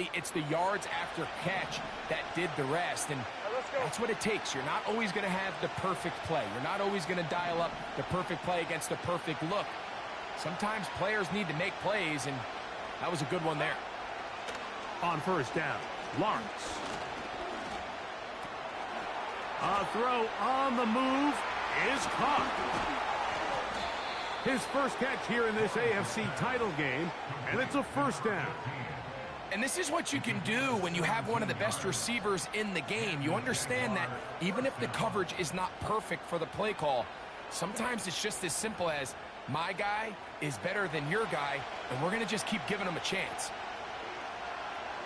ultimately, it's the yards after catch that did the rest, and that's what it takes. You're not always going to have the perfect play. You're not always going to dial up the perfect play against the perfect look. Sometimes players need to make plays, and that was a good one there. On first down, Lawrence. A throw on the move is caught. His first catch here in this AFC title game, and it's a first down. And this is what you can do when you have one of the best receivers in the game. You understand that even if the coverage is not perfect for the play call, sometimes it's just as simple as, my guy is better than your guy, and we're going to just keep giving him a chance.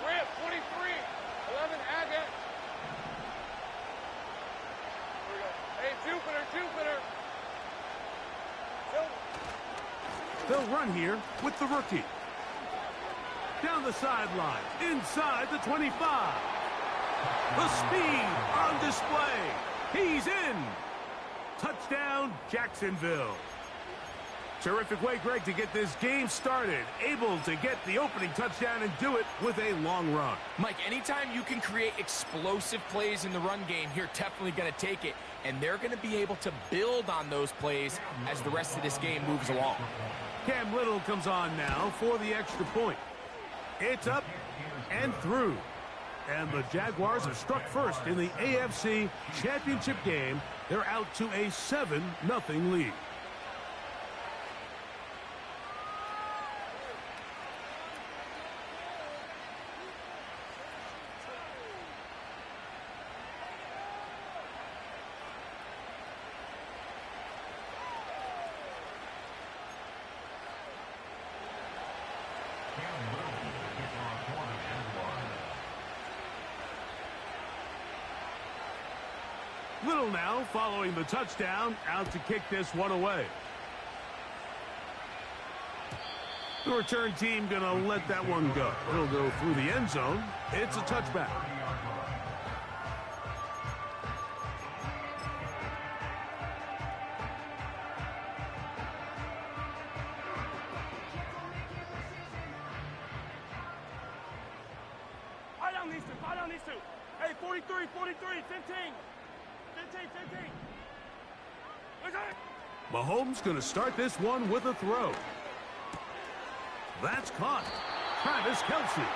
Rip, 23, 11, Agate. Here we go. Hey, Jupiter. They'll run here with the rookie. Down the sideline, inside the 25. The speed on display. He's in. Touchdown, Jacksonville. Terrific way, Greg, to get this game started. Able to get the opening touchdown and do it with a long run. Mike, anytime you can create explosive plays in the run game, you're definitely going to take it. And they're going to be able to build on those plays as the rest of this game moves along. Cam Little comes on now for the extra point. It's up and through. And the Jaguars have struck first in the AFC Championship game. They're out to a 7-0 lead. Little now following the touchdown, out to kick this one away. The return team gonna let that one go. It'll go through the end zone. It's a touchback. Fire down these two. Hey, 43, 15. 15. Mahomes going to start this one with a throw. That's caught. Travis Kelce.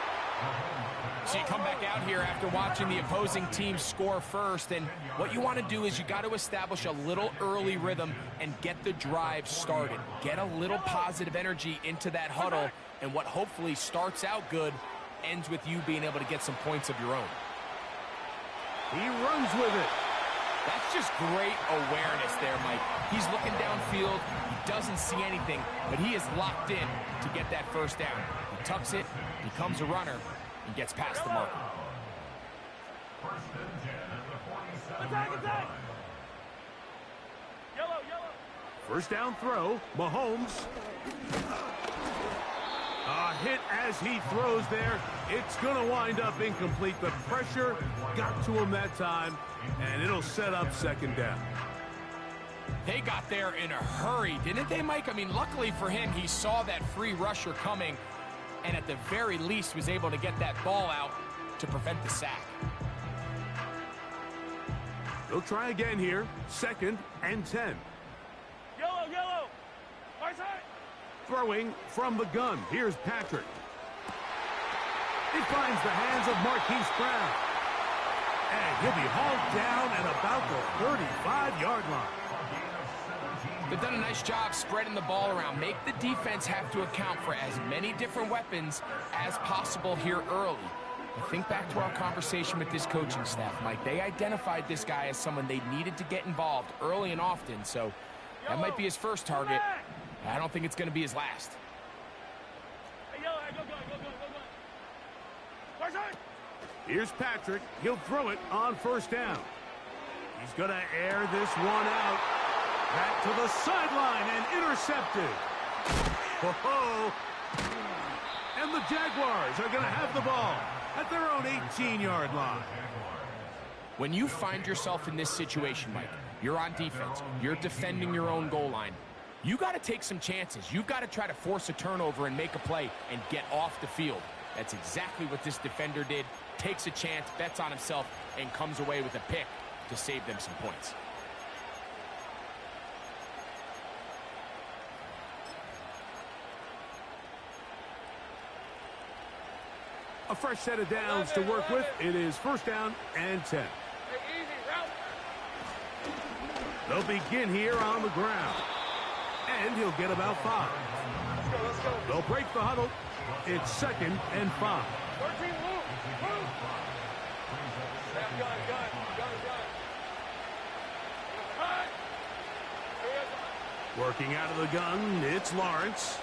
So you come back out here after watching the opposing team score first, and what you want to do is you got to establish a little early rhythm and get the drive started. Get a little positive energy into that huddle, and what hopefully starts out good ends with you being able to get some points of your own. He runs with it. That's just great awareness there, Mike. He's looking downfield. He doesn't see anything, but he is locked in to get that first down. He tucks it, becomes a runner, and gets past the marker. Attack! Yellow! First down throw, Mahomes. A hit as he throws there. It's going to wind up incomplete. The pressure got to him that time, and it'll set up second down. They got there in a hurry, didn't they, Mike? I mean, luckily for him, he saw that free rusher coming, and at the very least was able to get that ball out to prevent the sack. They'll try again here. 2nd and 10. Yellow! Right side! Throwing from the gun. Here's Patrick. It finds the hands of Marquise Brown. And he'll be hauled down at about the 35-yard line. They've done a nice job spreading the ball around. Make the defense have to account for as many different weapons as possible here early. But think back to our conversation with this coaching staff, Mike. They identified this guy as someone they needed to get involved early and often, so that might be his first target. I don't think it's going to be his last. Hey, Yellow, go. Right side! Here's Patrick. He'll throw it on first down. He's going to air this one out. Back to the sideline and intercepted. Ho-ho! And the Jaguars are going to have the ball at their own 18-yard line. When you find yourself in this situation, Mike, you're on defense, you're defending your own goal line, you got to take some chances. You've got to try to force a turnover and make a play and get off the field. That's exactly what this defender did. Takes a chance, bets on himself, and comes away with a pick to save them some points. A fresh set of downs to work with. It is first down and 10. They'll begin here on the ground. And he'll get about 5. Let's go. They'll break the huddle. It's second and 5. 13, move. Gun. Working out of the gun, it's Lawrence.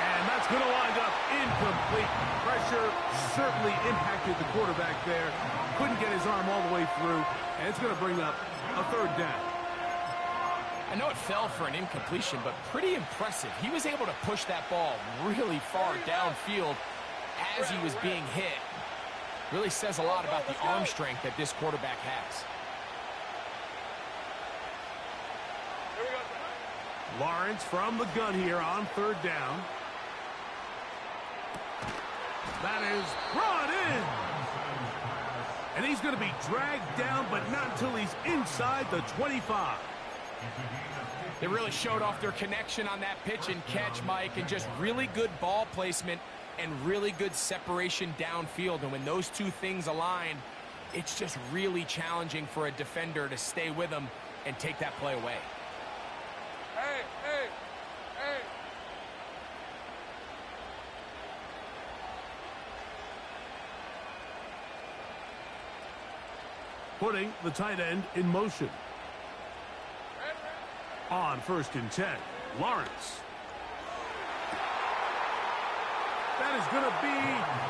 And that's going to wind up incomplete. Pressure certainly impacted the quarterback there. Couldn't get his arm all the way through. And it's going to bring up a third down. I know it fell for an incompletion, but pretty impressive. He was able to push that ball really far downfield as he was being hit. Really says a lot about the arm strength that this quarterback has. Lawrence from the gun here on third down. That is brought in. And he's going to be dragged down, but not until he's inside the 25. They really showed off their connection on that pitch and catch, Mike, and just really good ball placement and really good separation downfield. And when those two things align, it's just really challenging for a defender to stay with them and take that play away. Hey. Putting the tight end in motion. On first and 10, Lawrence. That is going to be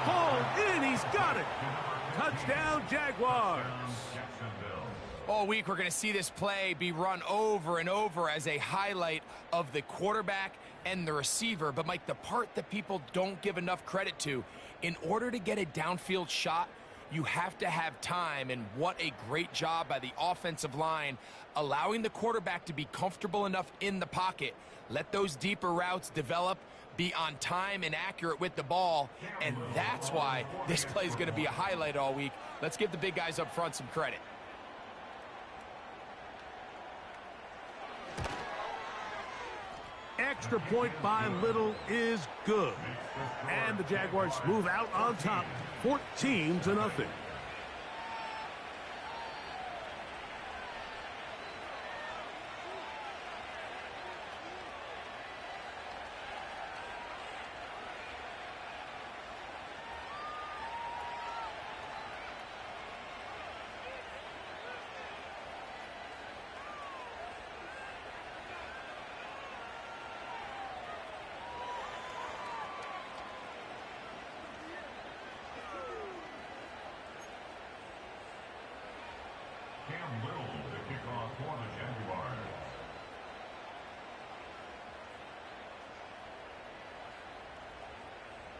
hauled in. He's got it. Touchdown, Jaguars. All week, we're going to see this play be run over and over as a highlight of the quarterback and the receiver. But, Mike, the part that people don't give enough credit to, in order to get a downfield shot, you have to have time, and what a great job by the offensive line, allowing the quarterback to be comfortable enough in the pocket, let those deeper routes develop, be on time and accurate with the ball, and that's why this play is going to be a highlight all week. Let's give the big guys up front some credit. Extra point by Little is good. And the Jaguars move out on top, 14-0.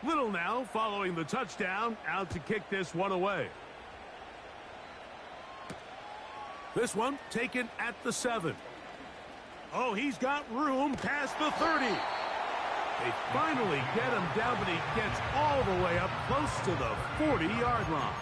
Little now following the touchdown, out to kick this one away. This one taken at the 7. Oh, he's got room past the 30. They finally get him down, but he gets all the way up close to the 40-yard line.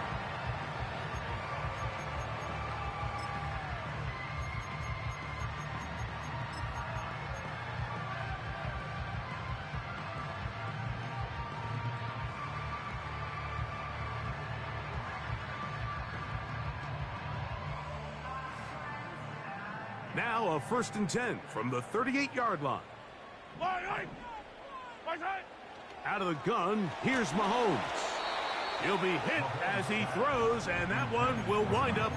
Now a first and 10 from the 38-yard line. Out of the gun, here's Mahomes. He'll be hit as he throws, and that one will wind up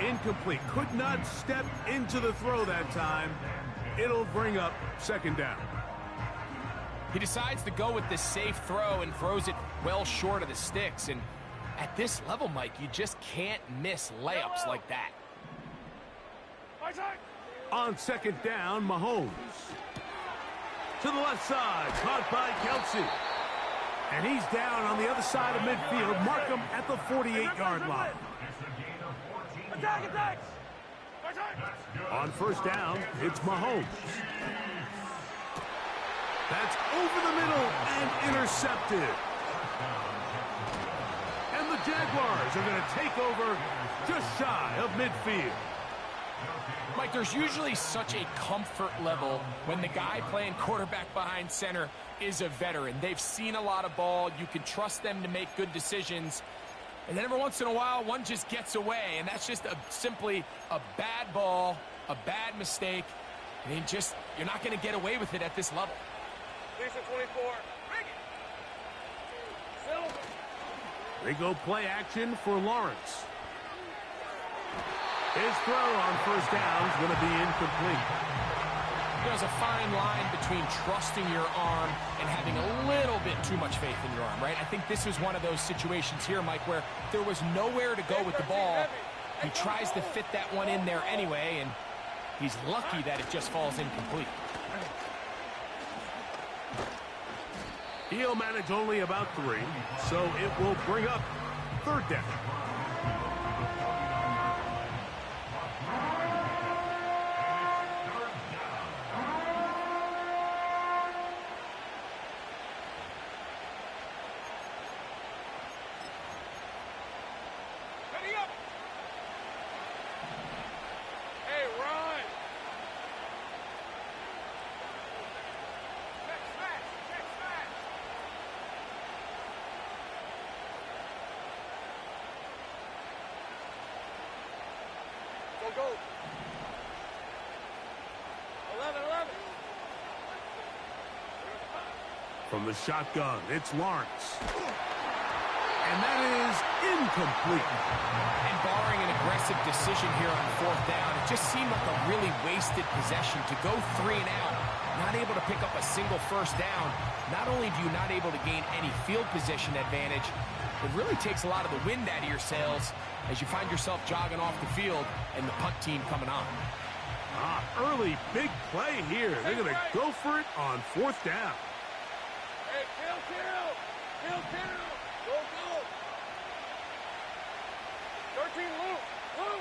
incomplete. Could not step into the throw that time. It'll bring up second down. He decides to go with the safe throw and throws it well short of the sticks. And at this level, Mike, you just can't miss layups like that. On second down, Mahomes. To the left side, caught by Kelsey. And he's down on the other side of midfield. Mark him at the 48-yard line. Attack! On first down, it's Mahomes. That's over the middle and intercepted. And the Jaguars are going to take over just shy of midfield. Mike, there's usually such a comfort level when the guy playing quarterback behind center is a veteran. They've seen a lot of ball. You can trust them to make good decisions. And then every once in a while, one just gets away, and that's just simply a bad ball, a bad mistake. I mean, you're not going to get away with it at this level. Lisa 24. Silver. They go play action for Lawrence. His throw on first down is going to be incomplete. There's a fine line between trusting your arm and having a little bit too much faith in your arm, right? I think this is one of those situations here, Mike, where there was nowhere to go with the ball. He tries to fit that one in there anyway, and he's lucky that it just falls incomplete. He'll manage only about 3, so it will bring up third down. Ready up. Hey, run. Check smash. Check smash. Go. 11. From the shotgun, it's Lawrence. And that is incomplete. And barring an aggressive decision here on fourth down, it just seemed like a really wasted possession to go 3 and out, not able to pick up a single first down. Not only do you not able to gain any field position advantage, it really takes a lot of the wind out of your sails as you find yourself jogging off the field and the punt team coming on. Early big play here. They're going to go for it on fourth down. Hey, kill. Go. 13, Luke. Hurt.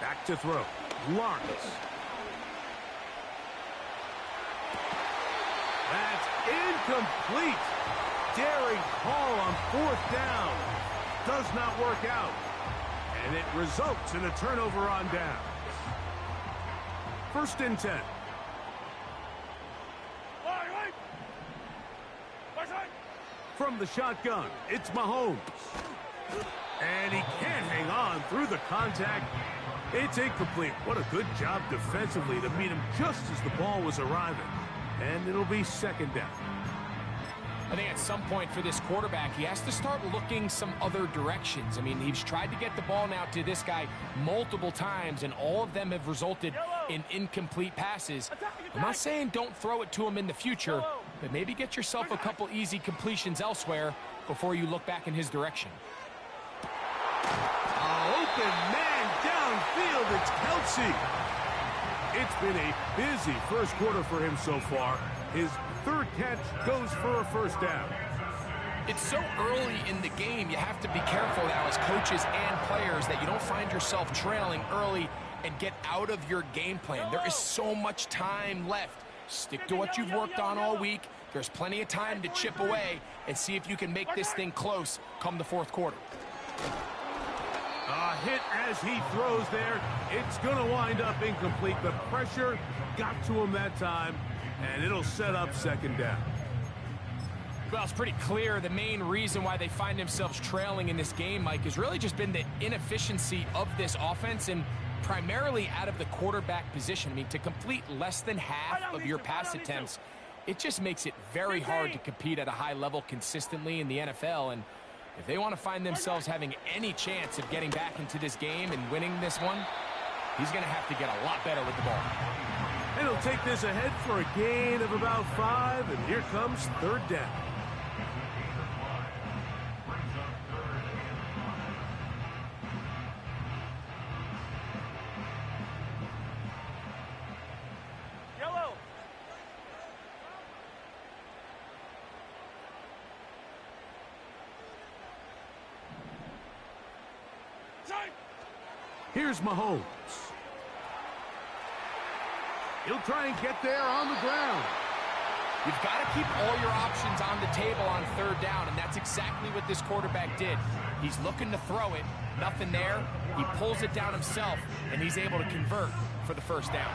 Back to throw. Lawrence. That's incomplete. Daring call on fourth down. Does not work out. And it results in a turnover on down. 1st and 10. From the shotgun, it's Mahomes. And he can't hang on through the contact. It's incomplete. What a good job defensively to meet him just as the ball was arriving. And it'll be 2nd down. I think at some point for this quarterback, he has to start looking some other directions. I mean, he's tried to get the ball now to this guy multiple times, and all of them have resulted in incomplete passes. I'm not saying don't throw it to him in the future, but maybe get yourself a couple easy completions elsewhere before you look back in his direction. Open man downfield, it's Kelsey. It's been a busy first quarter for him so far. His 3rd catch goes for a first down. It's so early in the game, you have to be careful now as coaches and players that you don't find yourself trailing early and get out of your game plan. There is so much time left. Stick to what you've worked on all week. There's plenty of time to chip away and see if you can make this thing close come the 4th quarter. A hit as he throws there. It's going to wind up incomplete. The pressure got to him that time, and it'll set up 2nd down. Well, it's pretty clear the main reason why they find themselves trailing in this game, Mike, has really just been the inefficiency of this offense and primarily out of the quarterback position. I mean, to complete less than half of your pass attempts, it just makes it very hard to compete at a high level consistently in the NFL. And if they want to find themselves having any chance of getting back into this game and winning this one, he's going to have to get a lot better with the ball. And he'll take this ahead for a gain of about 5, and here comes 3rd down. Yellow. Here's Mahomes. He'll try and get there on the ground. You've got to keep all your options on the table on third down, and that's exactly what this quarterback did. He's looking to throw it, nothing there. He pulls it down himself, and he's able to convert for the first down.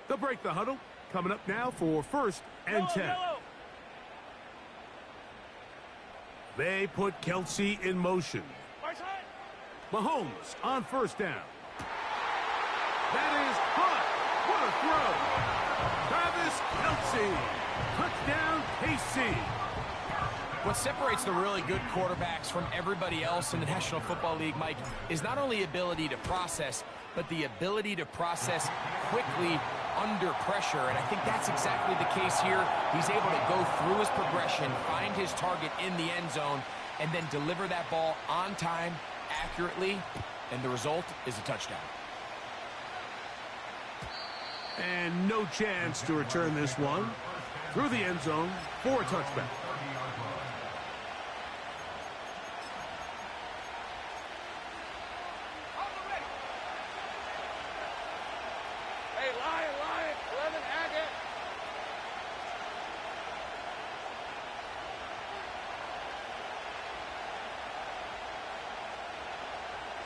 They'll break the huddle. Coming up now for 1st and 10. They put Kelsey in motion. Mahomes on 1st down. That is caught. What a throw. Travis Kelsey. Touchdown, KC. What separates the really good quarterbacks from everybody else in the National Football League, Mike, is not only ability to process, but the ability to process quickly under pressure. And I think that's exactly the case here. He's able to go through his progression, find his target in the end zone, and then deliver that ball on time, accurately, and the result is a touchdown. And no chance to return this one through the end zone for a touchback.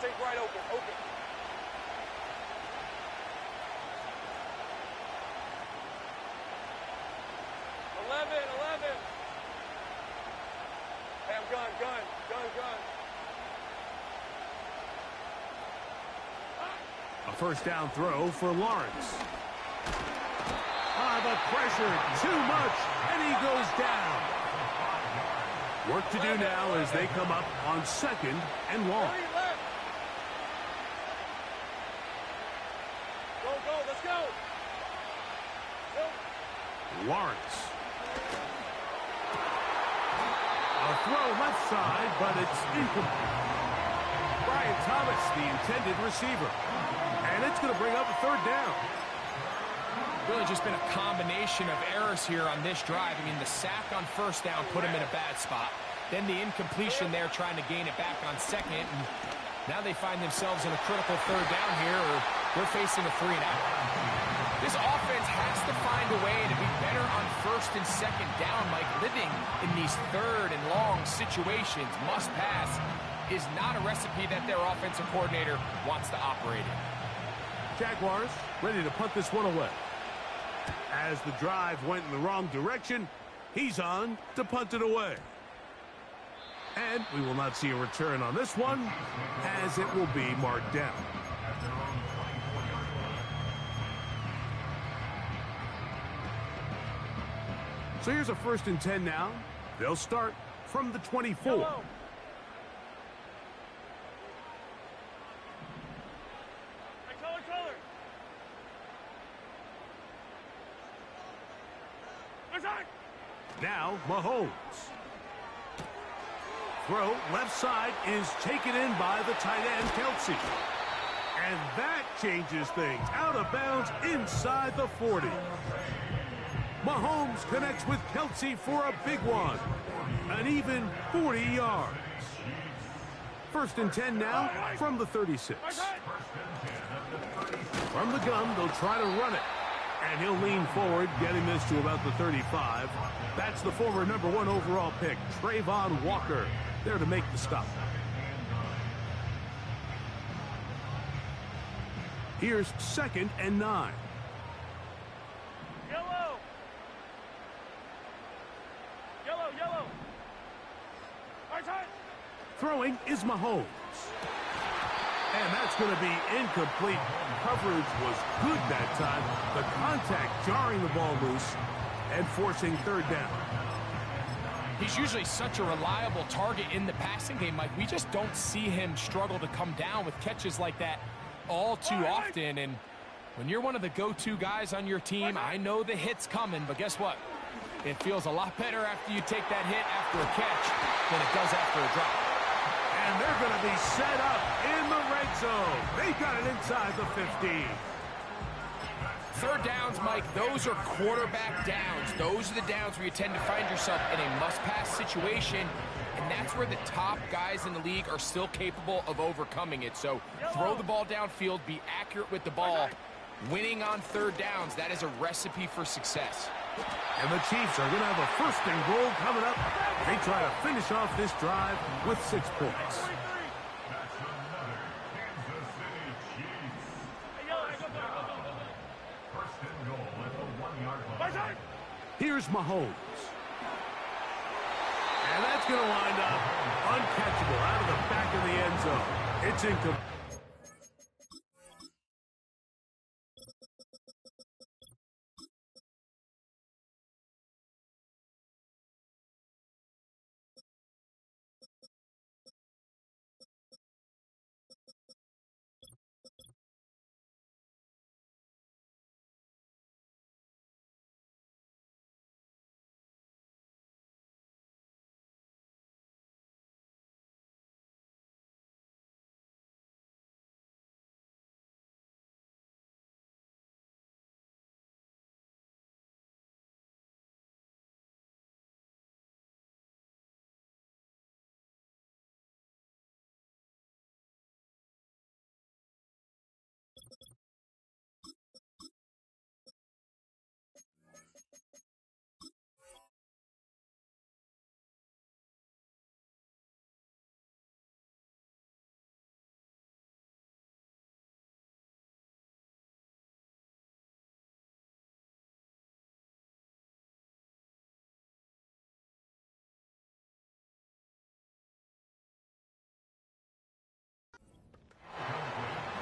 Take right open. 11. Hey, I'm gun. A 1st down throw for Lawrence. The pressure, too much, and he goes down. Work to do now as they come up on 2nd and long. Go, let's go. Lawrence. A throw left side, but it's incomplete. Brian Thomas, the intended receiver. And it's going to bring up a 3rd down. Really just been a combination of errors here on this drive. I mean, the sack on 1st down put him in a bad spot. Then the incompletion there trying to gain it back on 2nd. And now they find themselves in a critical 3rd down here, or they're facing a 3-and-out. This offense has to find a way to be better on 1st and 2nd down. Like living in these 3rd and long situations, must pass, is not a recipe that their offensive coordinator wants to operate in. Jaguars ready to punt this one away. As the drive went in the wrong direction, he's on to punt it away. And we will not see a return on this one, as it will be marked down. So here's a 1st and 10 now. They'll start from the 24. Yellow. Hey, color. Now Mahomes. Throw left side is taken in by the tight end Kelsey. And that changes things. Out of bounds inside the 40. Mahomes connects with Kelsey for a big one. An even 40 yards. 1st and 10 now from the 36. From the gun, they'll try to run it. And he'll lean forward, getting this to about the 35. That's the former #1 overall pick, Trayvon Walker, there to make the stop. Here's 2nd and 9. Yellow. Throwing is Mahomes. And that's going to be incomplete. Coverage was good that time. The contact jarring the ball loose and forcing 3rd down. He's usually such a reliable target in the passing game, Mike. We just don't see him struggle to come down with catches like that all too often. And when you're one of the go-to guys on your team, I know the hit's coming, but guess what? It feels a lot better after you take that hit after a catch than it does after a drop. And they're going to be set up in the red zone. They got it inside the 15. Third downs, Mike, those are quarterback downs. Those are the downs where you tend to find yourself in a must-pass situation, and that's where the top guys in the league are still capable of overcoming it. So throw the ball downfield, be accurate with the ball. Winning on third downs, that is a recipe for success. And the Chiefs are going to have a first and goal coming up. They try to finish off this drive with 6 points. Here's Mahomes. And that's going to wind up uncatchable out of the back of the end zone. It's incomplete.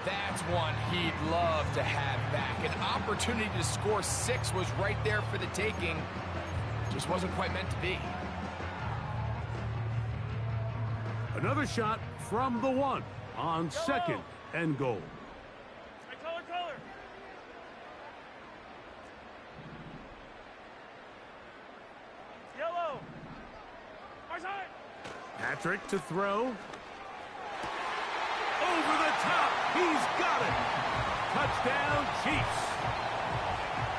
That's one he'd love to have back. An opportunity to score 6 was right there for the taking. Just wasn't quite meant to be. Another shot from the 1 on second and goal. Hey, color. Yellow. Our side. Patrick to throw. Over the top. He's got it. Touchdown, Chiefs.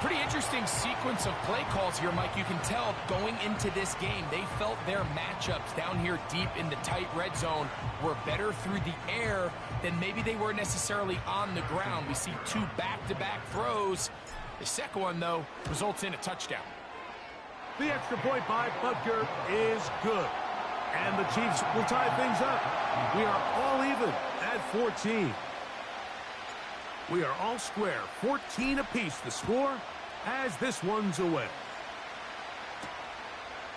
Pretty interesting sequence of play calls here, Mike. You can tell going into this game, they felt their matchups down here deep in the tight red zone were better through the air than maybe they were necessarily on the ground. We see 2 back-to-back throws. The second one, though, results in a touchdown. The extra point by Butker is good. And the Chiefs will tie things up. We are all even at 14. We are all square, 14 apiece the score as this one's away.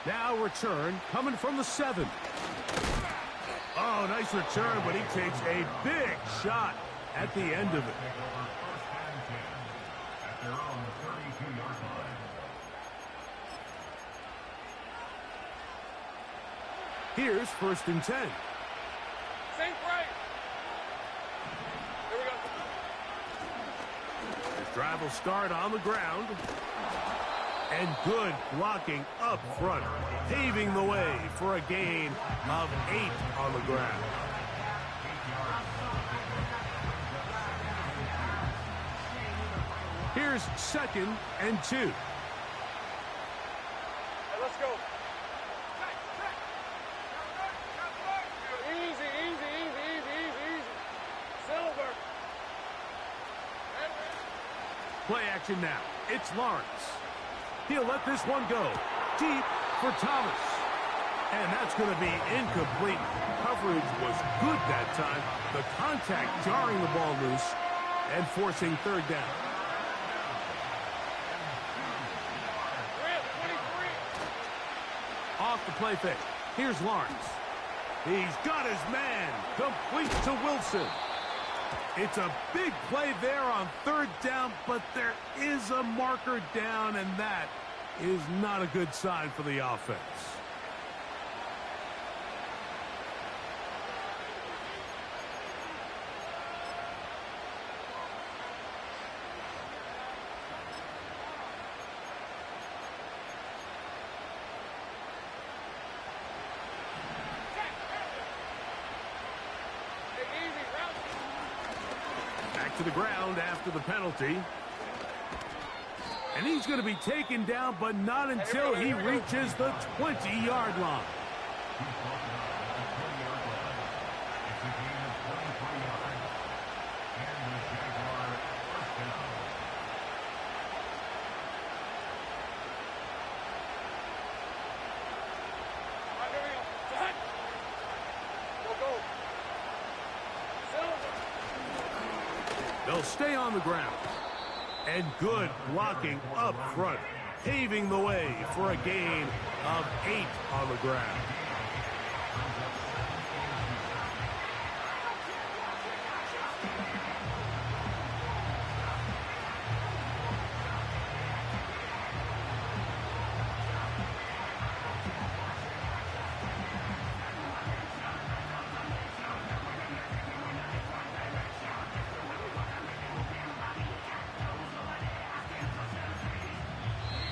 Now return coming from the 7. Oh, nice return, but he takes a big shot at the end of it. Here's 1st and 10. Think right. Here we go. This drive will start on the ground. And good blocking up front, paving the way for a gain of 8 on the ground. Here's 2nd and 2. Hey, let's go. Easy. Silver. Play action now. It's Lawrence. He'll let this one go. Deep for Thomas. And that's going to be incomplete. Coverage was good that time. The contact jarring the ball loose and forcing 3rd down. Off the play fake. Here's Lawrence. He's got his man. Complete to Wilson. It's a big play there on 3rd down, but there is a marker down, and that is not a good sign for the offense. back to the ground after the penalty. And he's going to be taken down, but not until he reaches the 20-yard line. They'll stay on the ground. And good blocking up front, paving the way for a gain of 8 on the ground.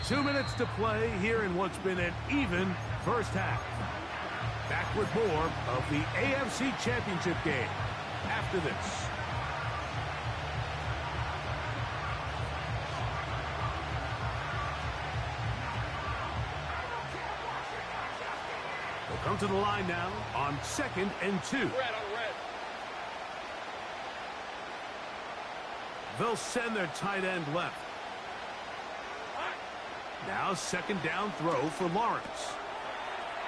2 minutes to play here in what's been an even first half. Back with more of the AFC Championship game after this. They'll come to the line now on 2nd and 2. They'll send their tight end left. Now 2nd down throw for Lawrence.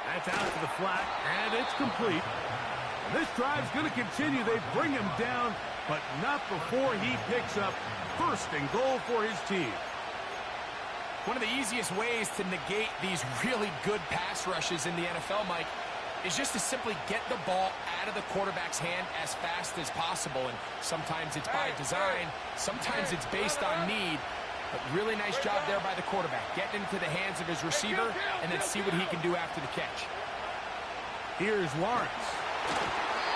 That's out to the flat, and it's complete. This drive's going to continue. They bring him down, but not before he picks up 1st and goal for his team. One of the easiest ways to negate these really good pass rushes in the NFL, Mike, is just to simply get the ball out of the quarterback's hand as fast as possible. And sometimes it's by design, sometimes it's based on need. But really nice job there by the quarterback. Getting into the hands of his receiver and then see what he can do after the catch. Here's Lawrence.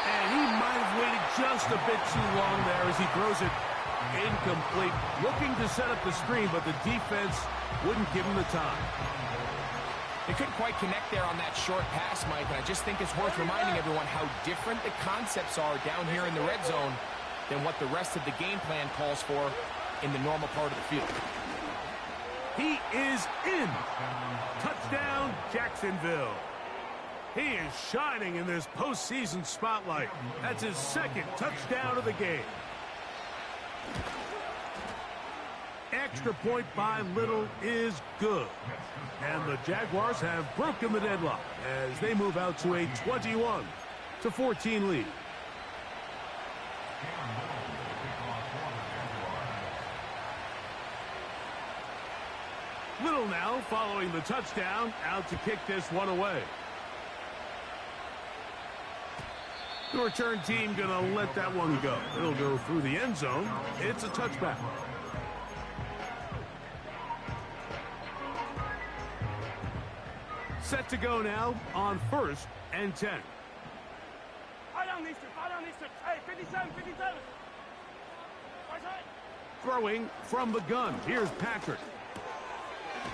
And he might have waited just a bit too long there as he throws it incomplete. Looking to set up the screen, but the defense wouldn't give him the time. They couldn't quite connect there on that short pass, Mike, and I just think it's worth reminding everyone how different the concepts are down here in the red zone than what the rest of the game plan calls for in the normal part of the field. He is in. Touchdown, Jacksonville. He is shining in this postseason spotlight. That's his 2nd touchdown of the game. Extra point by Little is good. And the Jaguars have broken the deadlock as they move out to a 21-14 lead. Little now following the touchdown, out to kick this one away. The return team going to let that one go. It'll go through the end zone. It's a touchback. Set to go now on 1st and 10. I don't need to. Hey, 57, 57. Throwing from the gun. Here's Patrick.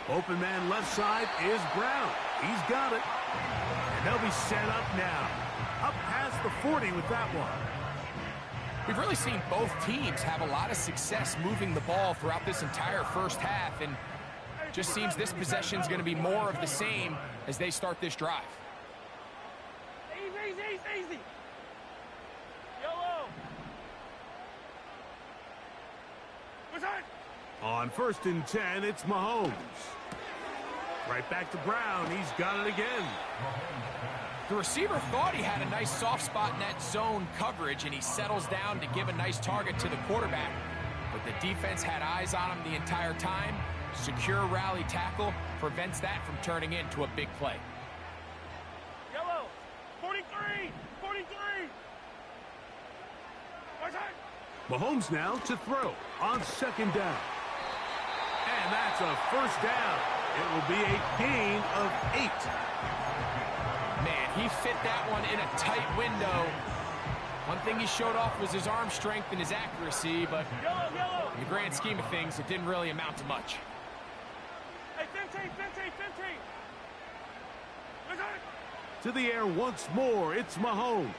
Open man left side is Brown. He's got it. And they'll be set up now. Up past the 40 with that one. We've really seen both teams have a lot of success moving the ball throughout this entire first half, and just seems this possession is going to be more of the same as they start this drive. Easy. Yellow. On 1st and 10, it's Mahomes. Right back to Brown. He's got it again. The receiver thought he had a nice soft spot in that zone coverage, and he settles down to give a nice target to the quarterback. But the defense had eyes on him the entire time. Secure rally tackle prevents that from turning into a big play. Yellow. 43. Mahomes now to throw on 2nd down. And that's a 1st down. It will be a gain of 8. Man, he fit that one in a tight window. One thing he showed off was his arm strength and his accuracy, but in the grand scheme of things, it didn't really amount to much. Hey, 15. To the air once more, it's Mahomes.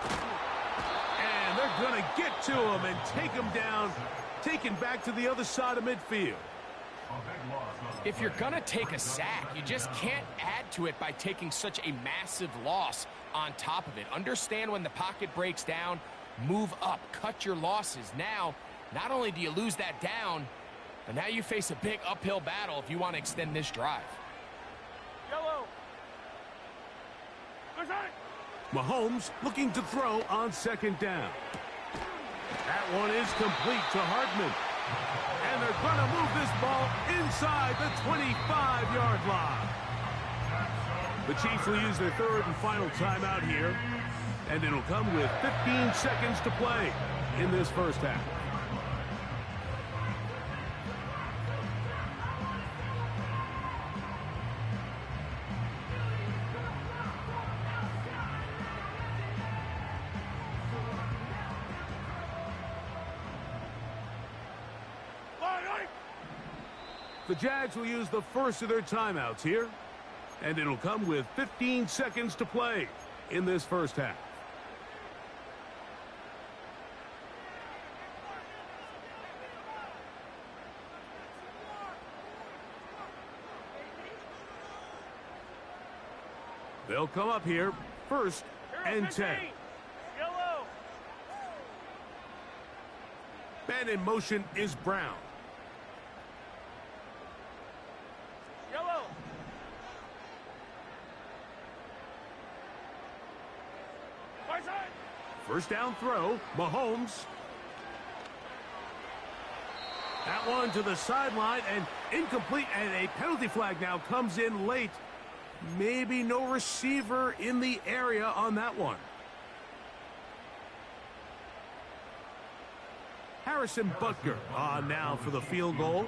And they're Gonna get to him and take him down, taken back to the other side of midfield. If you're gonna take a sack, you just can't add to it by taking such a massive loss on top of it. Understand when the pocket breaks down, move up, cut your losses. Now, not only do you lose that down, but now you face a big uphill battle if you want to extend this drive. Yellow. Good shot. Mahomes looking to throw on second down. That one is complete to Hartman. And they're going to move this ball inside the 25-yard line. The Chiefs will use their third and final timeout here. And it'll come with 15 seconds to play in this first half. The Jags will use the first of their timeouts here, and it'll come with 15 seconds to play in this first half. They'll come up here, first and 10. Yellow. Man in motion is Brown. Yellow. Right side. First down throw, Mahomes. That one to the sideline and incomplete, and a penalty flag now comes in late. Maybe no receiver in the area on that one. Harrison Butker on now for the field goal.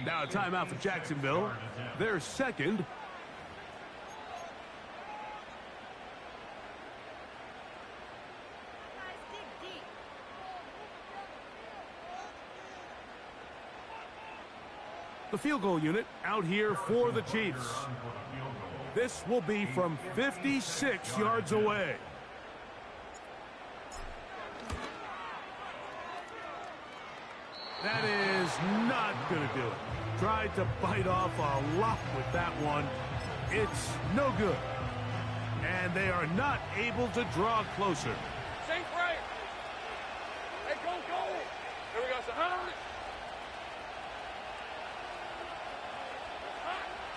Now a timeout for Jacksonville. Their second. The field goal unit out here for the Chiefs. This will be from 56 yards away. That is not going to do it. Tried to bite off a lot with that one. It's no good. And they are not able to draw closer. Safe right. Hey, go, go. There we go. So,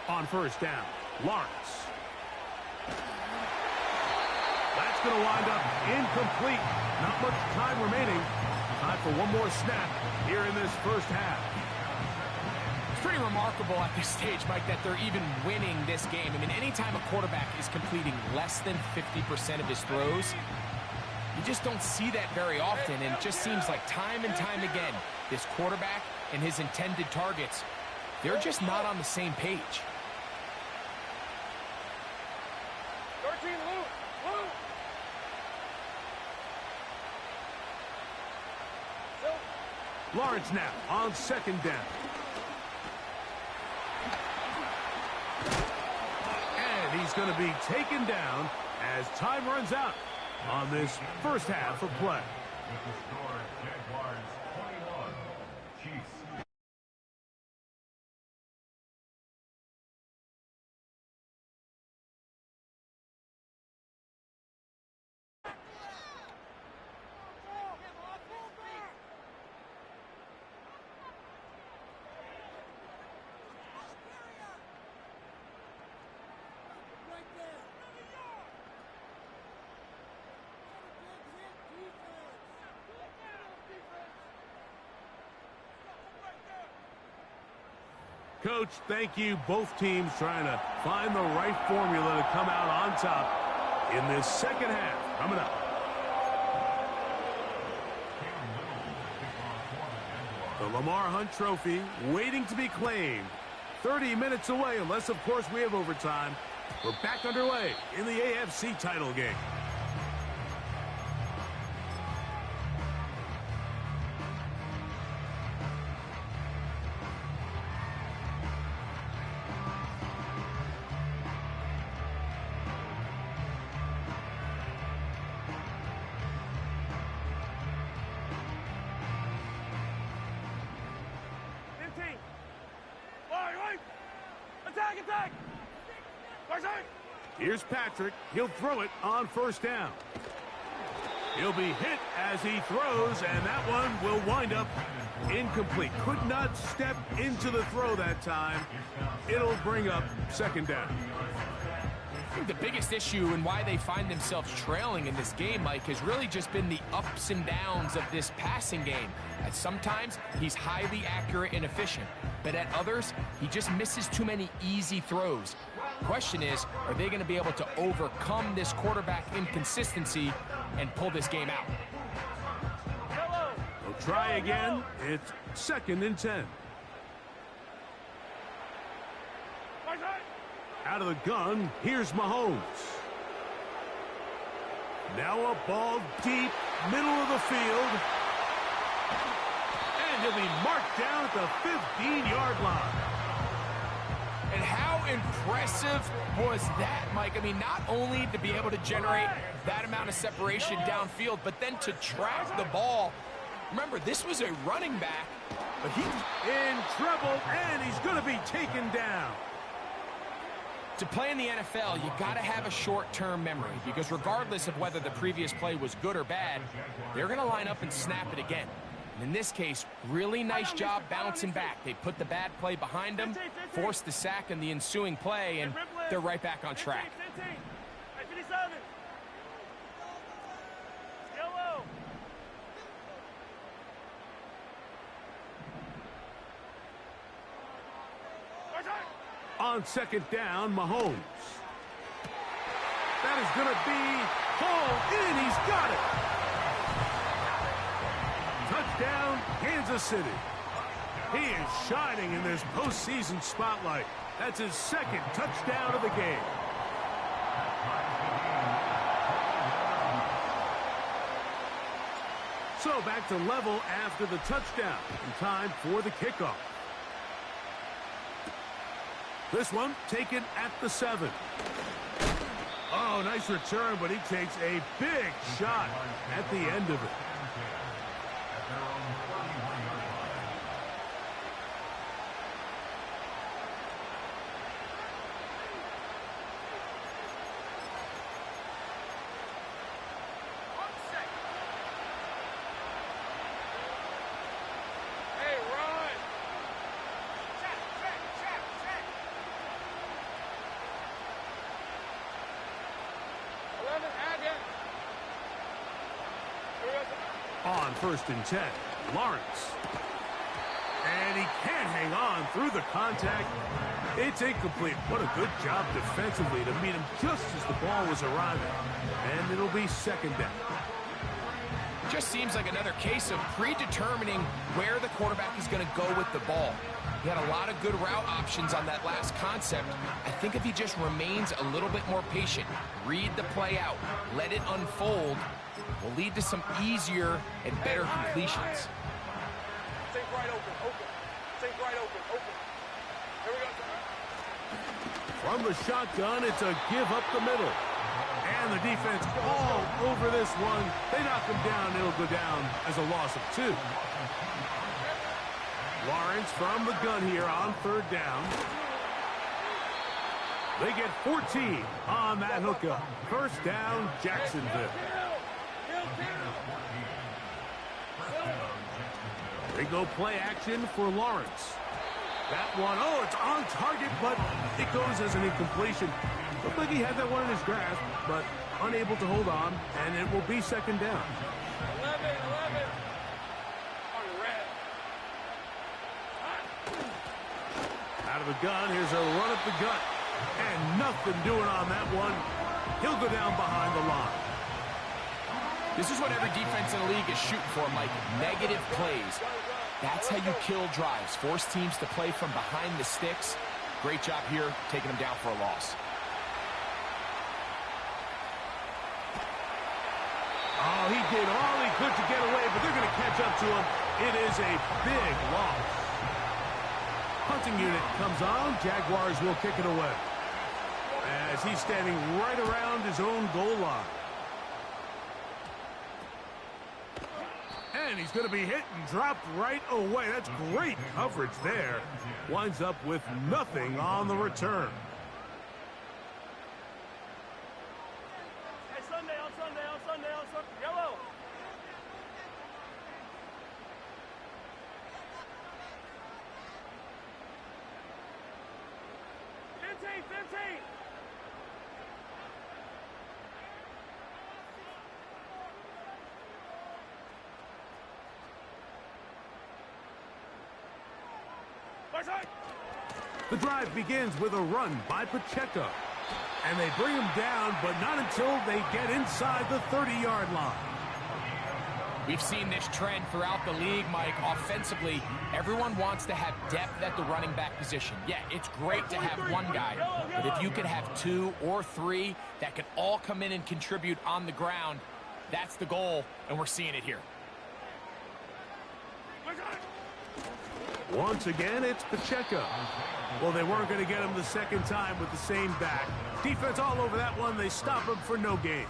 On first down, Lawrence. That's going to wind up incomplete. Not much time remaining. Time for one more snap here in this first half. It's pretty remarkable at this stage, Mike, that they're even winning this game. I mean, anytime a quarterback is completing less than 50% of his throws, you just don't see that very often, and it just seems like time and time again, this quarterback and his intended targets, they're just not on the same page. 13, Luke. Luke. Lawrence now on second down. And he's going to be taken down as time runs out on this first half of play. Coach, thank you. Both teams trying to find the right formula to come out on top in this second half. Coming up. The Lamar Hunt Trophy waiting to be claimed. 30 minutes away, unless, of course, we have overtime. We're back underway in the AFC title game. Attack, attack! Here's Patrick. He'll throw it on first down. He'll be hit as he throws, and that one will wind up incomplete. Could not step into the throw that time. It'll bring up second down. I think the biggest issue and why they find themselves trailing in this game, Mike, has really just been the ups and downs of this passing game. At sometimes, he's highly accurate and efficient, but at others, he just misses too many easy throws. Question is, are they going to be able to overcome this quarterback inconsistency and pull this game out? They'll try again. It's 2nd and 10. Out of the gun, here's Mahomes. Now a ball deep, middle of the field. And he'll be marked down at the 15-yard line. And how impressive was that, Mike? I mean, not only to be able to generate that amount of separation downfield, but then to track the ball. Remember, this was a running back, but he's in trouble, and he's going to be taken down. To play in the NFL, you got to have a short-term memory, because regardless of whether the previous play was good or bad, they're going to line up and snap it again. And in this case, really nice job bouncing back. They put the bad play behind them, forced the sack in the ensuing play, and they're right back on track. On second down, Mahomes. That is going to be hauled in. He's got it. Touchdown, Kansas City. He is shining in this postseason spotlight. That's his 2nd touchdown of the game. So back to level after the touchdown. In time for the kickoff. This one taken at the 7. Oh, nice return, but he takes a big shot at the end of it. On 1st and 10, Lawrence. And he can't hang on through the contact. It's incomplete. What a good job defensively to meet him just as the ball was arriving. And it'll be 2nd down. Just seems like another case of predetermining where the quarterback is going to go with the ball. He had a lot of good route options on that last concept. I think if he just remains a little bit more patient, read the play out, let it unfold, will lead to some easier and better completions. Think right open, open. Think right open, open. Here we go. From the shotgun, it's a give up the middle. And the defense all over this one. They knock him down. It'll go down as a loss of 2. Lawrence from the gun here on 3rd down. They get 14 on that hookup. 1st down, Jacksonville. They go play action for Lawrence. That one, oh, it's on target, but it goes as an incompletion. Looked like he had that one in his grasp, but unable to hold on, and it will be 2nd down. 11. On red. Out of the gun, here's a run at the gut. And nothing doing on that one. He'll go down behind the line. This is what every defense in the league is shooting for, Mike. Negative plays. That's how you kill drives. Force teams to play from behind the sticks. Great job here, taking them down for a loss. Oh, he did all he could to get away, but they're going to catch up to him. It is a big loss. Punting unit comes on. Jaguars will kick it away as he's standing right around his own goal line. And And he's going to be hit and dropped right away. That's great coverage there. Winds up with nothing on the return. Hey, Sunday, on Sunday, on Sunday, on Sunday. Yellow. Fifteen. The drive begins with a run by Pacheco. And they bring him down, but not until they get inside the 30-yard line. We've seen this trend throughout the league, Mike. Offensively, everyone wants to have depth at the running back position. Yeah, it's great to have one guy, but if you could have two or three that can all come in and contribute on the ground, that's the goal, and we're seeing it here. Once again, it's Pacheco. Well, they weren't going to get him the second time with the same back. Defense all over that one. They stop him for no gain.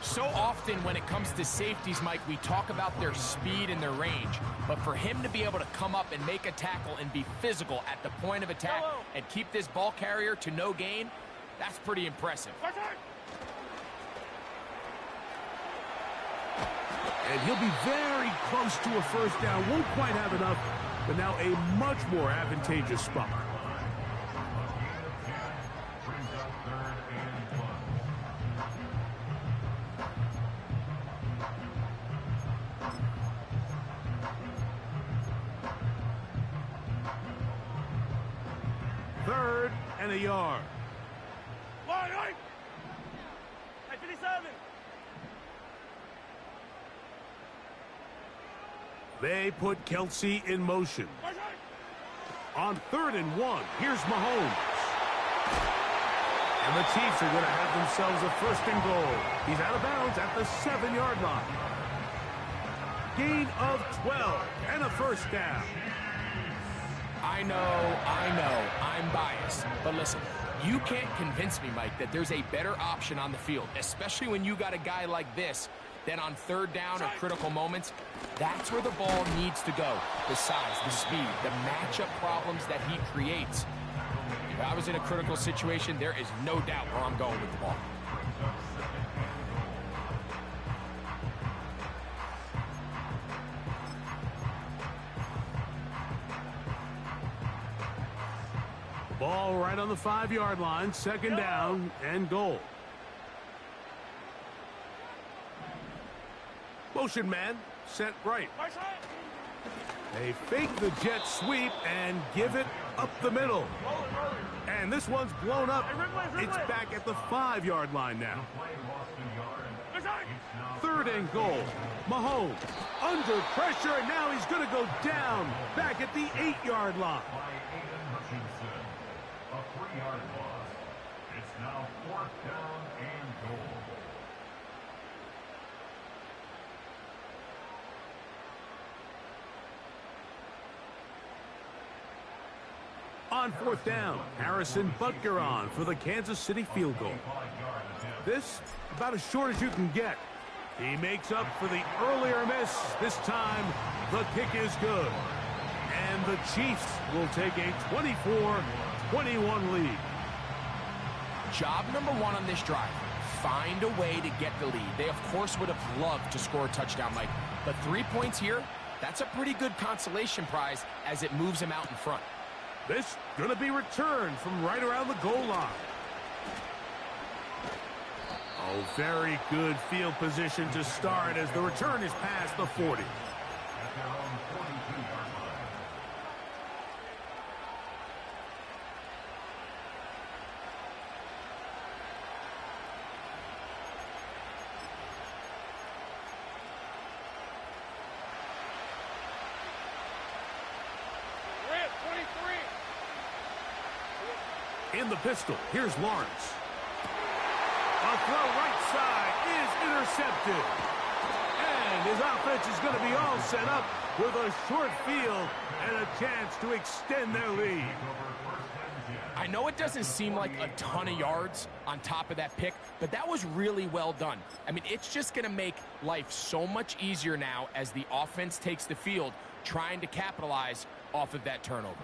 So often when it comes to safeties, Mike, we talk about their speed and their range. But for him to be able to come up and make a tackle and be physical at the point of attack and keep this ball carrier to no gain, that's pretty impressive. And he'll be very close to a first down. Won't quite have enough, but now a much more advantageous spot. Third and a yard. Hey, 57. They put Kelsey in motion. On 3rd and 1, here's Mahomes. And the Chiefs are going to have themselves a first and goal. He's out of bounds at the 7-yard line. Gain of 12 and a first down. I know, I'm biased. But listen, you can't convince me, Mike, that there's a better option on the field, especially when you got a guy like this. Then on 3rd down or critical moments, that's where the ball needs to go. The size, the speed, the matchup problems that he creates. If I was in a critical situation, there is no doubt where I'm going with the ball. Ball right on the 5-yard line, 2nd down and goal. Motion man, set right. They fake the jet sweep and give it up the middle. And this one's blown up. It's back at the 5-yard line now. 3rd and goal. Mahomes under pressure, and now he's going to go down back at the 8-yard line. A 3-yard loss. It's now 4th down and goal. On 4th down, Harrison Butker on for the Kansas City field goal. This, about as short as you can get. He makes up for the earlier miss. This time, the kick is good. And the Chiefs will take a 24-21 lead. Job number 1 on this drive, find a way to get the lead. They, of course, would have loved to score a touchdown, Mike. But 3 points here, that's a pretty good consolation prize as it moves him out in front. This going to be returned from right around the goal line. Oh, very good field position to start as the return is past the 40. In the pistol, here's Lawrence. A throw right side is intercepted. And his offense is going to be all set up with a short field and a chance to extend their lead. I know it doesn't seem like a ton of yards on top of that pick, but that was really well done. I mean, it's just going to make life so much easier now as the offense takes the field, trying to capitalize off of that turnover.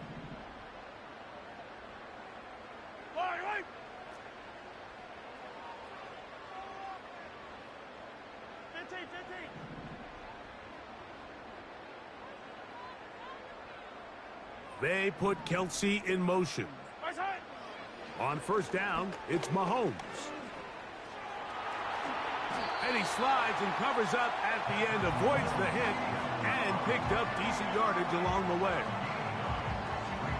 They put Kelsey in motion. On first down, it's Mahomes. And he slides and covers up at the end, avoids the hit, and picked up decent yardage along the way.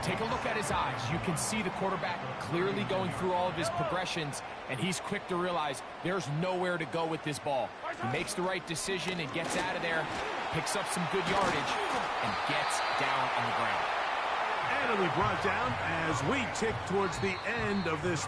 Take a look at his eyes. You can see the quarterback clearly going through all of his progressions, and he's quick to realize there's nowhere to go with this ball. He makes the right decision and gets out of there, picks up some good yardage, and gets down on the ground. And it'll be brought down as we tick towards the end of this.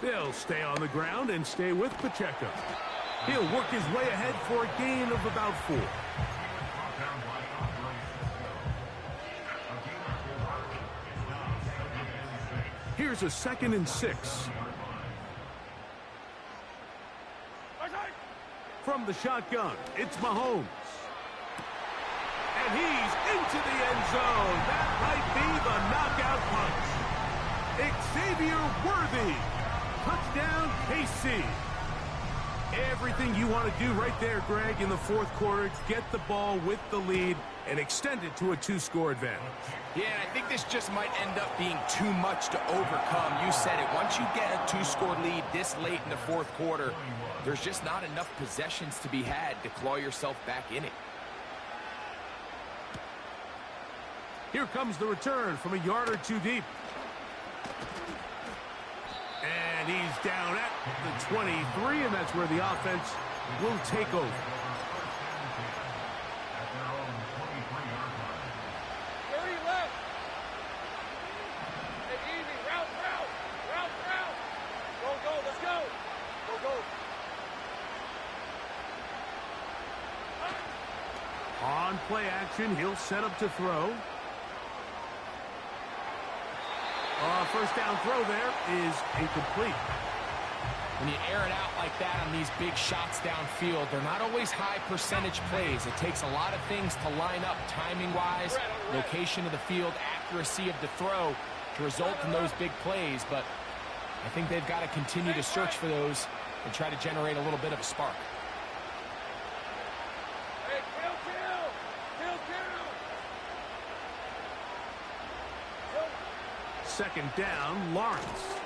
They'll stay on the ground and stay with Pacheco. He'll work his way ahead for a gain of about 4. Here's a 2nd and 6. From the shotgun, it's Mahomes. And he's into the end zone. That might be the knockout punch. Xavier Worthy. Touchdown, KC. Everything you want to do right there, Greg, in the fourth quarter, get the ball with the lead and extend it to a 2-score advantage. Yeah, I think this just might end up being too much to overcome. You said it. Once you get a 2-score lead this late in the fourth quarter, there's just not enough possessions to be had to claw yourself back in it. Here comes the return from a yard or 2 deep. And he's down at the 23, and that's where the offense will take over. On play action, he'll set up to throw. First down throw there is incomplete. When you air it out like that on these big shots downfield, they're not always high percentage plays. It takes a lot of things to line up timing-wise, location of the field, accuracy of the throw to result in those big plays. But I think they've got to continue to search for those and try to generate a little bit of a spark. Second down, Lawrence.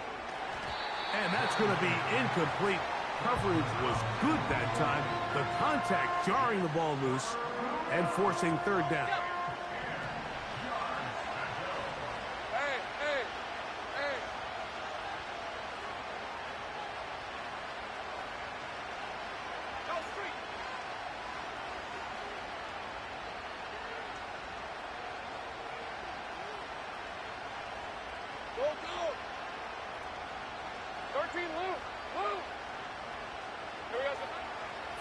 And that's going to be incomplete. Coverage was good that time. The contact jarring the ball loose and forcing third down.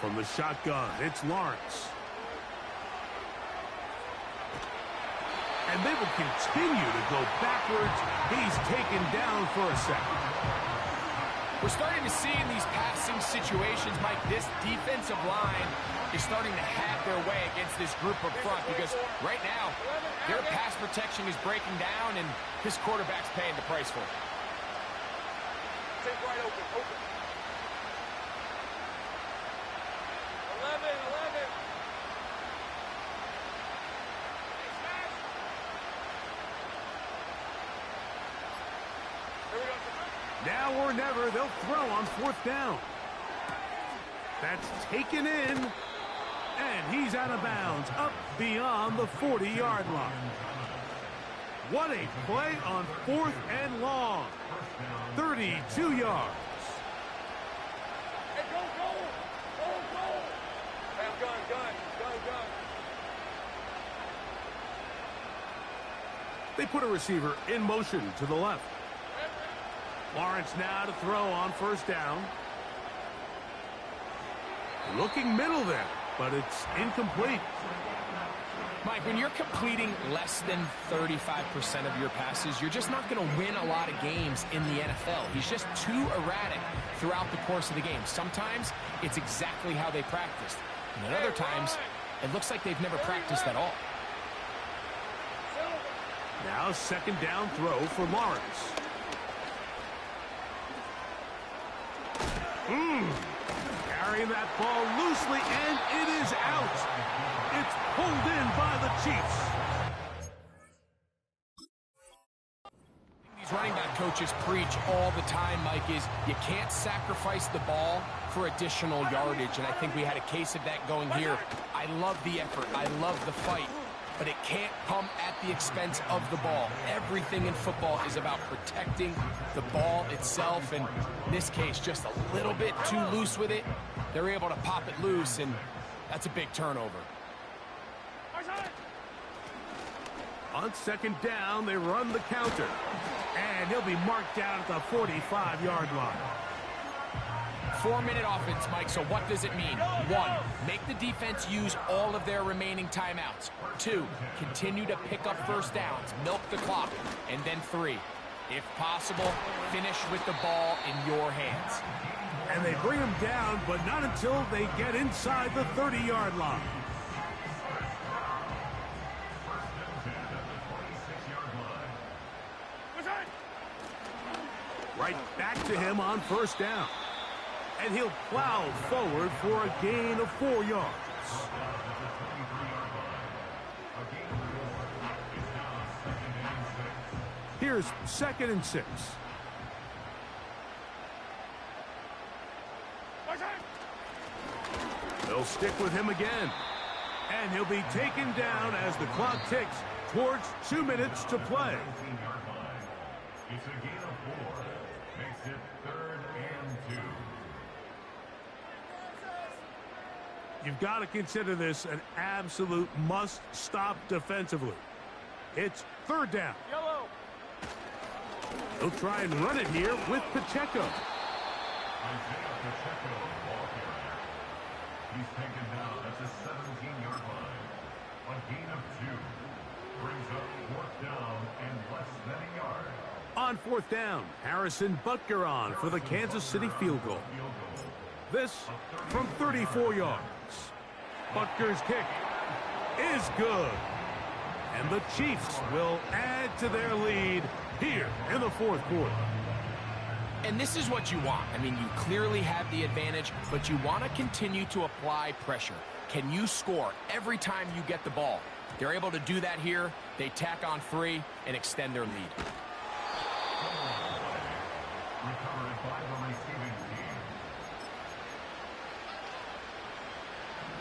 From the shotgun, it's Lawrence. And they will continue to go backwards. He's taken down for a second. We're starting to see in these passing situations, Mike, this defensive line is starting to have their way against this group up front because right now, their pass protection is breaking down and this quarterback's paying the price for it. Take right open. 11. Now or never, they'll throw on fourth down. That's taken in. And he's out of bounds, up beyond the 40-yard line. What a play on 4th and long. 32 yards. Hey, go. Gun. They put a receiver in motion to the left. Lawrence now to throw on first down. Looking middle there, but it's incomplete. Mike, when you're completing less than 35% of your passes, you're just not going to win a lot of games in the NFL. He's just too erratic throughout the course of the game. Sometimes it's exactly how they practiced. And at other times, it looks like they've never practiced at all. Now second down throw for Lawrence. Carrying that ball loosely, and it is out. It's pulled in by the Chiefs. These running back coaches preach all the time, Mike, is you can't sacrifice the ball for additional yardage, and I think we had a case of that going here. I love the effort. I love the fight. But it can't come at the expense of the ball. Everything in football is about protecting the ball itself, and in this case, just a little bit too loose with it. They're able to pop it loose, and that's a big turnover. On second down, they run the counter, and he'll be marked down at the 45-yard line. 4-minute offense, Mike, so what does it mean? 1, make the defense use all of their remaining timeouts. 2, continue to pick up first downs, milk the clock. And then 3, if possible, finish with the ball in your hands. And they bring him down, but not until they get inside the 30-yard line. Right back to him on first down. And he'll plow forward for a gain of 4 yards. Here's 2nd and 6. They'll stick with him again. And he'll be taken down as the clock ticks towards 2 minutes to play. It's a gain of 4. Makes it 3rd and 2. You've got to consider this an absolute must-stop defensively. It's 3rd down. Yellow. They'll try and run it here with Pacheco. Isaiah Pacheco, ball carrier. He's taken down at the 17-yard line. A gain of 2. Brings up 4th down and less than a yard. On 4th down, Harrison Butker on for the Kansas City field goal. This from 34 yards. Butker's kick is good. And the Chiefs will add to their lead here in the 4th quarter. And this is what you want. I mean, you clearly have the advantage, but you want to continue to apply pressure. Can you score every time you get the ball? They're able to do that here. They tack on 3 and extend their lead. Recovered by the receiving team.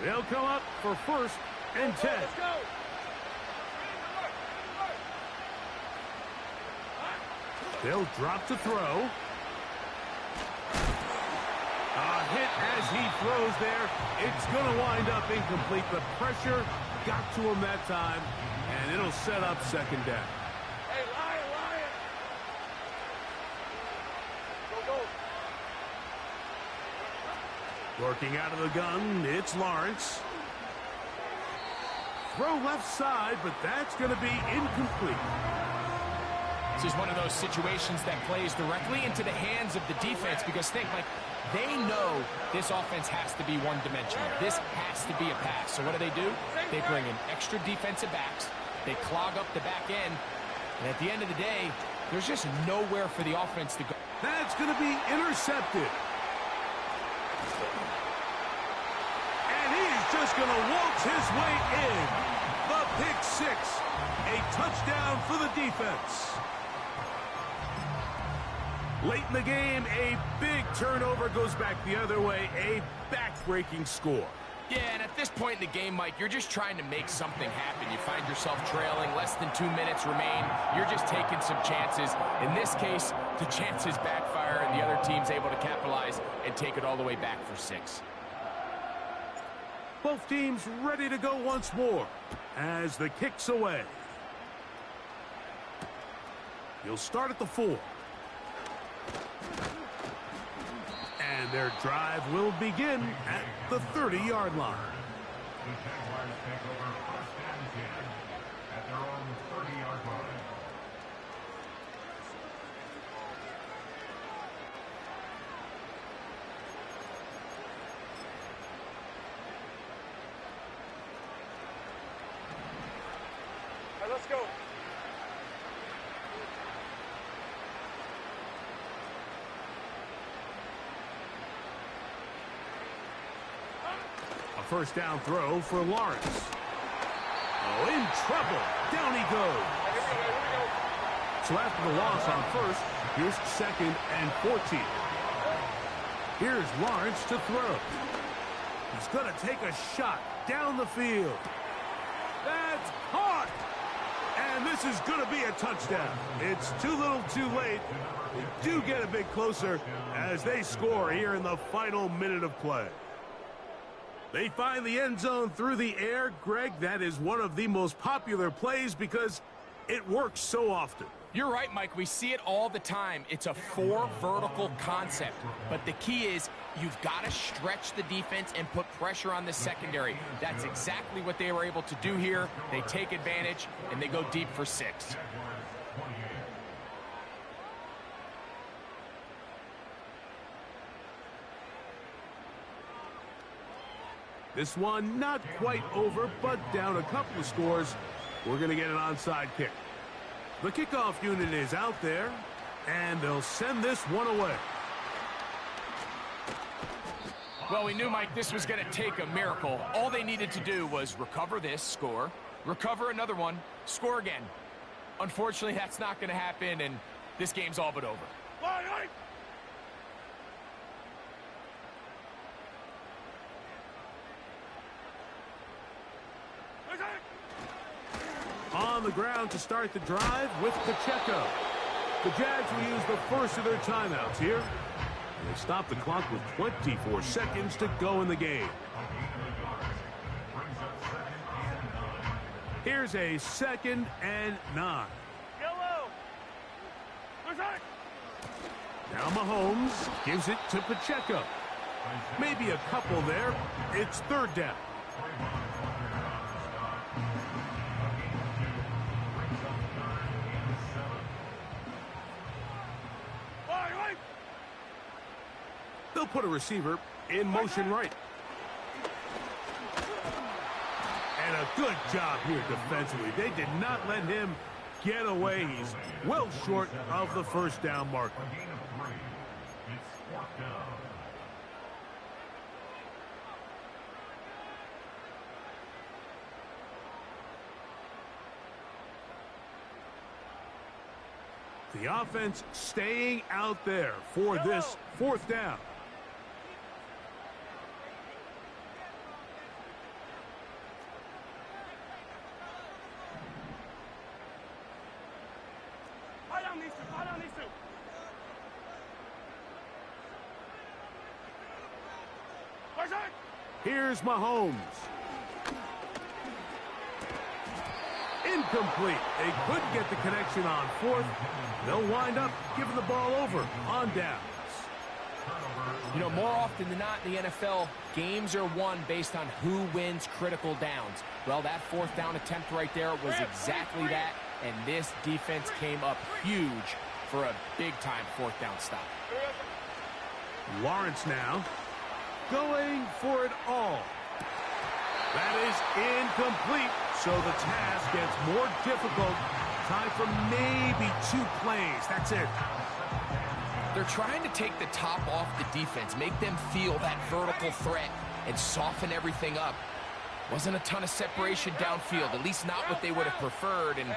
They'll come up for 1st and 10. Let's go. They'll drop to throw. A hit as he throws there. It's going to wind up incomplete. The pressure got to him that time, and it'll set up 2nd down. Hey, Lion. Go. Working out of the gun, it's Lawrence. Throw left side, but that's going to be incomplete. This is one of those situations that plays directly into the hands of the defense because think, like, they know this offense has to be one-dimensional. This has to be a pass. So what do? They bring in extra defensive backs. They clog up the back end. And at the end of the day, there's just nowhere for the offense to go. That's going to be intercepted. And he's just going to waltz his way in. The pick 6. A touchdown for the defense. Late in the game, a big turnover goes back the other way. A back-breaking score. Yeah, and at this point in the game, Mike, you're just trying to make something happen. You find yourself trailing, less than 2 minutes remain. You're just taking some chances. In this case, the chances backfire, and the other team's able to capitalize and take it all the way back for 6. Both teams ready to go once more as the kick's away. He'll start at the 4. And their drive will begin at the 30-yard line. The Jaguars take over first and 10 at their own 30-yard line. All right, let's go. A first down throw for Lawrence. Oh, in trouble. Down he goes. So after the loss on first, here's 2nd and 14. Here's Lawrence to throw. He's going to take a shot down the field. That's caught. And this is going to be a touchdown. It's too little too late. They do get a bit closer as they score here in the final minute of play. They find the end zone through the air. Greg, that is one of the most popular plays because it works so often. You're right, Mike. We see it all the time. It's a 4 vertical concept. But the key is you've got to stretch the defense and put pressure on the secondary. That's exactly what they were able to do here. They take advantage, and they go deep for 6. This one not quite over, but down a couple of scores. We're going to get an onside kick. The kickoff unit is out there, and they'll send this one away. Well, we knew, Mike, this was going to take a miracle. All they needed to do was recover this, score, recover another one, score again. Unfortunately, that's not going to happen, and this game's all but over. On the ground to start the drive with Pacheco. The Jags will use the first of their timeouts here. And they stop the clock with 24 seconds to go in the game. Here's a 2nd and 9. Yellow. Now Mahomes gives it to Pacheco. Maybe a couple there. It's 3rd down. They'll put a receiver in motion right. And a good job here defensively. They did not let him get away. He's well short of the first down marker. It's 4th down. The offense staying out there for this 4th down. Here's Mahomes. Incomplete. They couldn't get the connection on 4th. They'll wind up giving the ball over on downs. You know, more often than not in the NFL, games are won based on who wins critical downs. Well, that 4th down attempt right there was exactly that, and this defense came up huge for a big-time 4th down stop. Lawrence now going for it all. That is incomplete, so the task gets more difficult. Time for maybe 2 plays. That's it. They're trying to take the top off the defense, make them feel that vertical threat, and soften everything up. Wasn't a ton of separation downfield, at least not what they would have preferred, and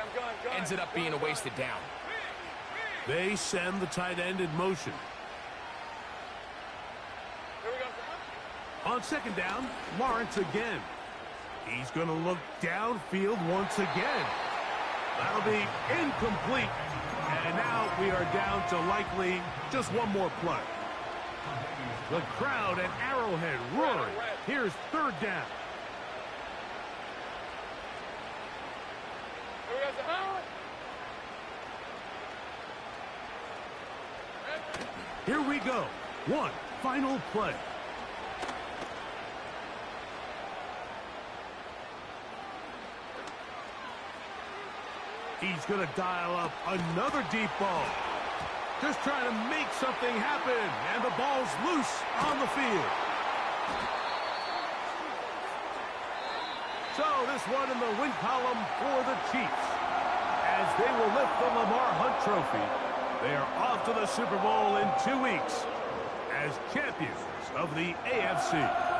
ends it up being a wasted down. They send the tight end in motion. On 2nd down, Lawrence again. He's going to look downfield once again. That'll be incomplete. And now we are down to likely just one more play. The crowd at Arrowhead roaring. Here's 3rd down. Here we go. One final play. He's going to dial up another deep ball. Just trying to make something happen. And the ball's loose on the field. So this one in the win column for the Chiefs. As they will lift the Lamar Hunt Trophy, they are off to the Super Bowl in 2 weeks as champions of the AFC.